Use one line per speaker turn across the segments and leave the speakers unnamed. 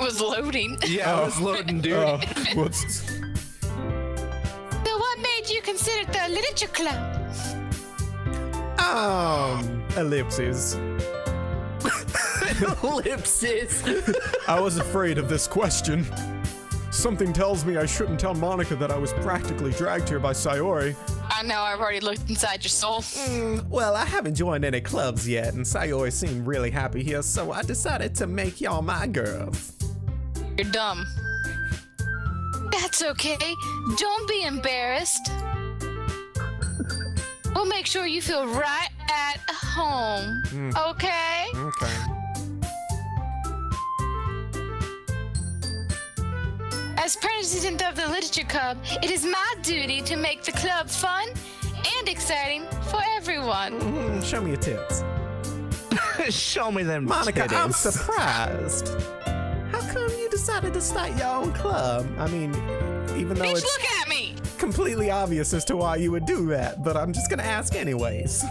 was loading.
Yeah, I was loading, dude.
What's...
So what made you consider the literature club?
Ellipses.
Ellipsis.
I was afraid of this question. Something tells me I shouldn't tell Monica that I was practically dragged here by Sayori.
I know, I've already looked inside your soul.
Well, I haven't joined any clubs yet, and Sayori seemed really happy here, so I decided to make y'all my girls.
You're dumb. That's okay. Don't be embarrassed. We'll make sure you feel right at home. Okay?
Okay.
As president of the literature club, it is my duty to make the club fun and exciting for everyone.
Show me your tits.
Show me them
Monica,
titties.
I'm surprised. How come you decided to start your own club? I mean, even though
Bitch,
it's
look at me!
completely obvious as to why you would do that, but I'm just gonna ask anyways.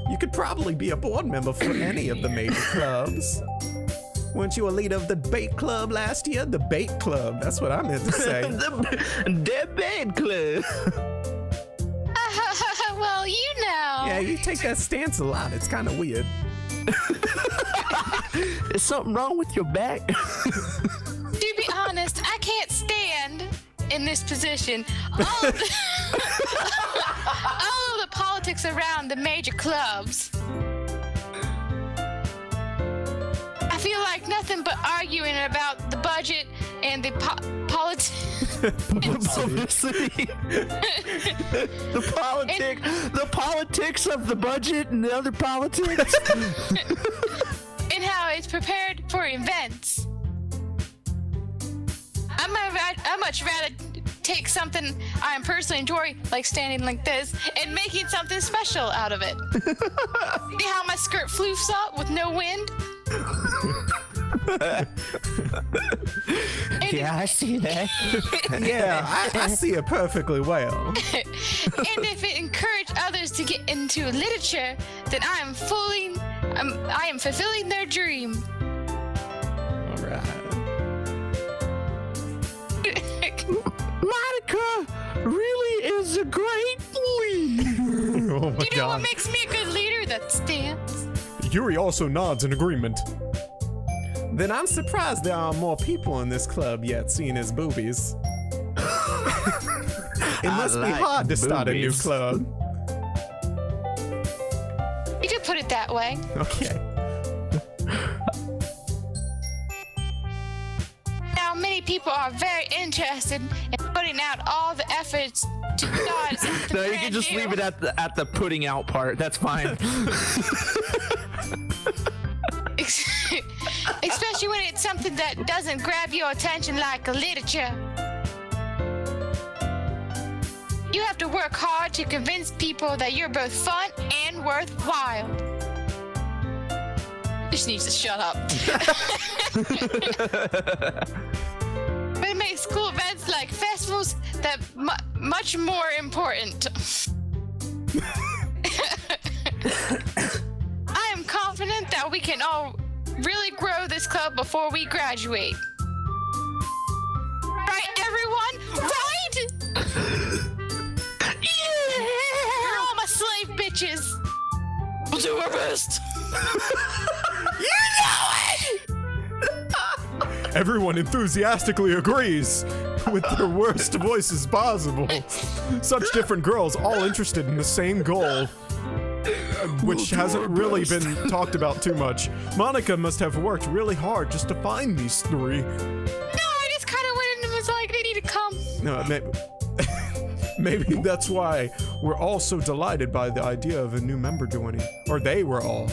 You could probably be a board member for any of the major clubs. Weren't you a leader of the debate club last year? The bait club, that's what I meant to say.
The debate club.
Well, you know.
Yeah, you take that stance a lot. It's kind of weird.
Is something wrong with your back?
To be honest, I can't stand in this position all of the politics around the major clubs. I feel like nothing but arguing about the budget and the politics.
Publicity. The politics of the budget and the other politics.
And how it's prepared for events. I'd much rather take something I personally enjoy, like standing like this, and making something special out of it. See how my skirt floofs up with no wind?
Yeah, I see that.
Yeah, I see it perfectly well.
And if it encouraged others to get into literature, then I am fulfilling their dream.
All right.
Monica really is a great leader.
Oh my
You know what
god.
makes me a good leader? That stance.
Yuri also nods in agreement. Then I'm surprised there are more people in this club yet, seeing his boobies. It must be hard to start a new
boobies.
club.
You could put it that way.
Okay.
Now, many people are very interested in putting out all the efforts to start.
No, you can just leave it at the putting out part. That's fine.
Especially when it's something that doesn't grab your attention like literature. You have to work hard to convince people that you're both fun and worthwhile. This needs to shut up. But it makes cool events like festivals that much more important. I am confident that we can all really grow this club before we graduate. Right, everyone? Right? Yeah! You're all my slave bitches. We'll do our best. You know it!
Everyone enthusiastically agrees with their worst voices possible. Such different girls, all interested in the same goal. Which hasn't really been talked about too much. Monica must have worked really hard just to find these three.
No, I just kind of went and was like, they need to come.
No, maybe that's why we're all so delighted by the idea of a new member joining. Or they were all.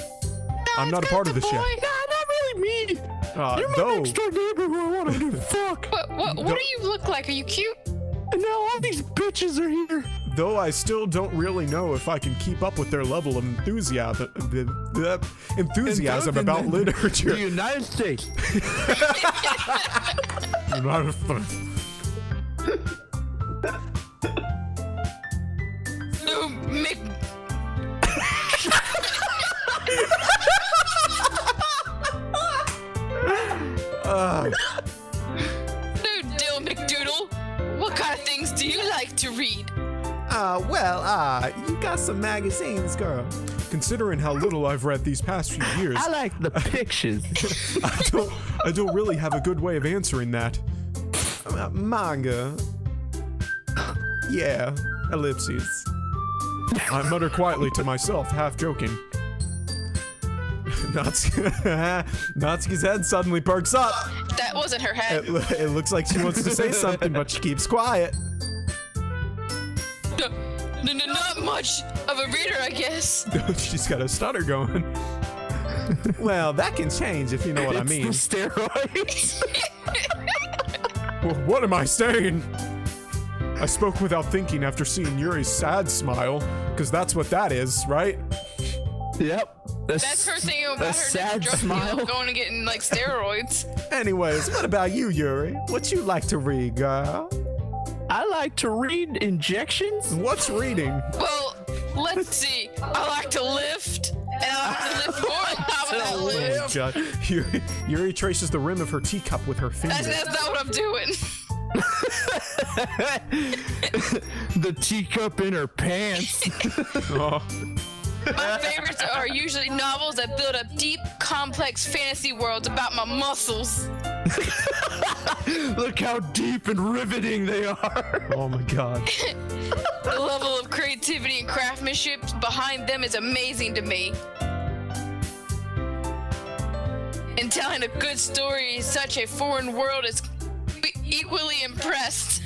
I'm not a part of this yet.
Nah, not really me. You're my
Though,
next door neighbor who I want to do fuck.
What do you look like? Are you cute?
And now all these bitches are here.
though I still don't really know if I can keep up with their level of enthusiasm about literature.
The United States.
United States.
No, Mick.
Oh
Dill McDoodle, what kind of things do you like to read?
You got some magazines, girl.
Considering how little I've read these past few years,
I like the pictures.
I don't really have a good way of answering that.
Manga.
Yeah, ellipses. I mutter quietly to myself, half joking. Natsuki's head suddenly perks up.
That wasn't her head.
It looks like she wants to say something, but she keeps quiet.
Not much of a reader, I guess.
She's got a stutter going.
Well, that can change if you know what I mean.
It's the steroids.
Well, what am I saying? I spoke without thinking after seeing Yuri's sad smile, because that's what that is, right?
Yep.
That's her thing about her
sad
drug
smile.
deal going and getting like steroids.
Anyways, what about you, Yuri? What you like to read, girl?
I like to read injections.
What's reading?
Well, let's see. I like to lift, and I like to lift more. How about that lift?
God. Yuri traces the rim of her teacup with her finger.
That's not what I'm doing.
The teacup in her pants.
Oh.
My favorites are usually novels that build up deep, complex fantasy worlds about my muscles.
Look how deep and riveting they are.
Oh my God.
The level of creativity and craftsmanship behind them is amazing to me. And telling a good story in such a foreign world is equally impressive.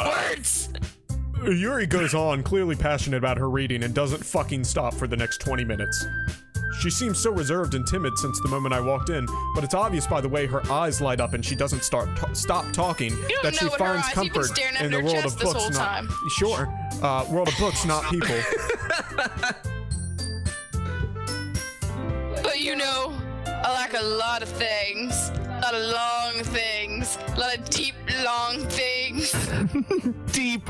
Words!
Yuri goes on, clearly passionate about her reading, and doesn't fucking stop for the next 20 minutes. She seems so reserved and timid since the moment I walked in, but it's obvious by the way her eyes light up and she doesn't stop talking that she finds comfort in the world of books, world of books, not people.
But you know, I like a lot of things. A lot of long things. A lot of deep, long things.
Deep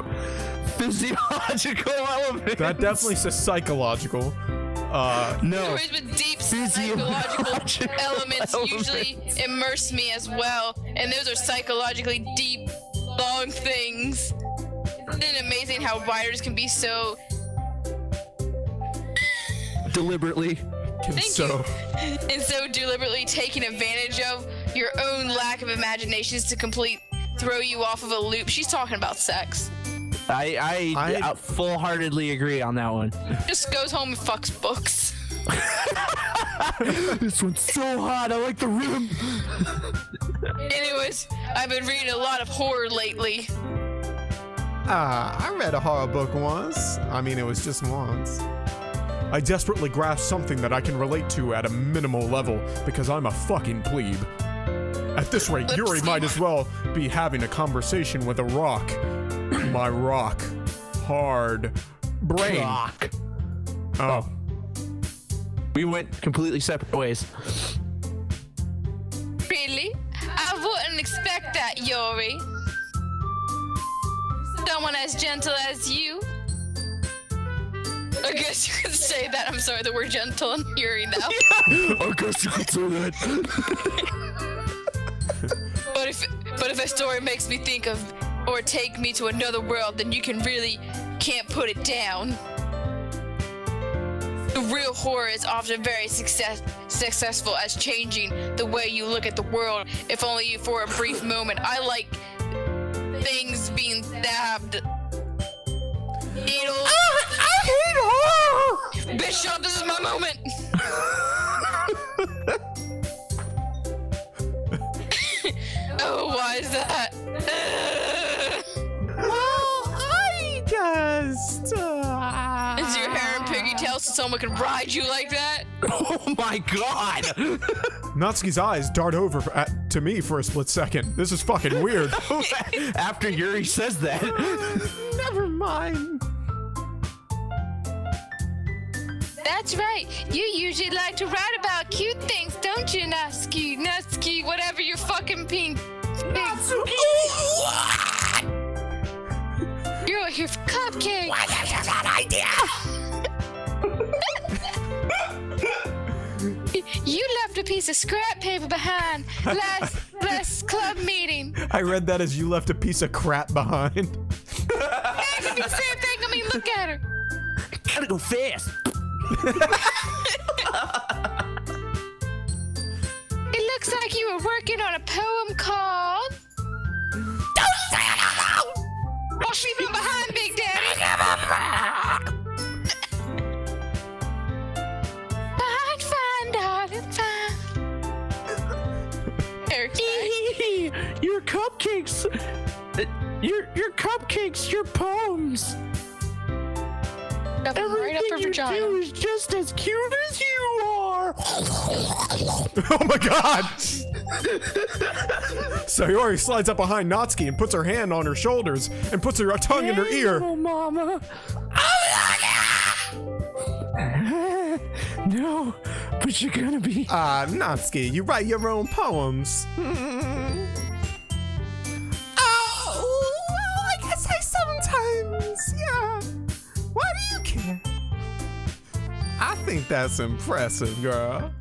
physiological elements.
That definitely says psychological.
No.
Stories with deep psychological elements usually immerse me as well, and those are psychologically deep, long things. Isn't it amazing how writers can be so
Deliberately.
and so deliberately taking advantage of your own lack of imaginations to throw you off of a loop? She's talking about sex.
I full-heartedly agree on that one.
Just goes home and fucks books.
This one's so hot. I like the rim.
Anyways, I've been reading a lot of horror lately.
I read a horror book once. I mean, it was just once.
I desperately grasp something that I can relate to at a minimal level because I'm a fucking plebe. At this rate, Yuri might as well be having a conversation with a rock. My rock. Hard. Brain.
Rock.
Oh.
We went completely separate ways.
Really? I wouldn't expect that, Yuri. Someone as gentle as you. I guess you could say that. I'm sorry that we're gentle and Yuri now.
I guess you could say that.
But if a story makes me think of or take me to another world, then you can't put it down. The real horror is often very successful as changing the way you look at the world, if only for a brief moment. I like things being stabbed. Needles. I hate horror! Bishop, this is my moment! Oh, why is that?
Well, I just...
Is your hair in pigtails so someone can ride you like that?
Oh my god!
Natsuki's eyes dart over to me for a split second. This is fucking weird.
After Yuri says that.
Never mind.
That's right. You usually like to write about cute things, don't you, Natsuki, whatever your fucking pink. You're here for cupcakes.
Why did you have that idea?
You left a piece of scrap paper behind last club meeting.
I read that as you left a piece of crap behind.
That could be the same thing. I mean, look at her.
Gotta go fast.
It looks like you were working on a poem called...
Don't say it out loud!
Watch me from behind, Big Daddy. Fine, darling, fine. Eric,
Your cupcakes. Your cupcakes. Your poems.
shove them right up her
Everything you
vagina.
do is just as cute as you are.
Oh my god! Sayori slides up behind Natsuki and puts her hand on her shoulders and puts her tongue in her
Hey,
ear.
little mama. No, but you're gonna be.
Natsuki, you write your own poems. Oh, well, I guess I sometimes, yeah. Why do you care? I think that's impressive, girl.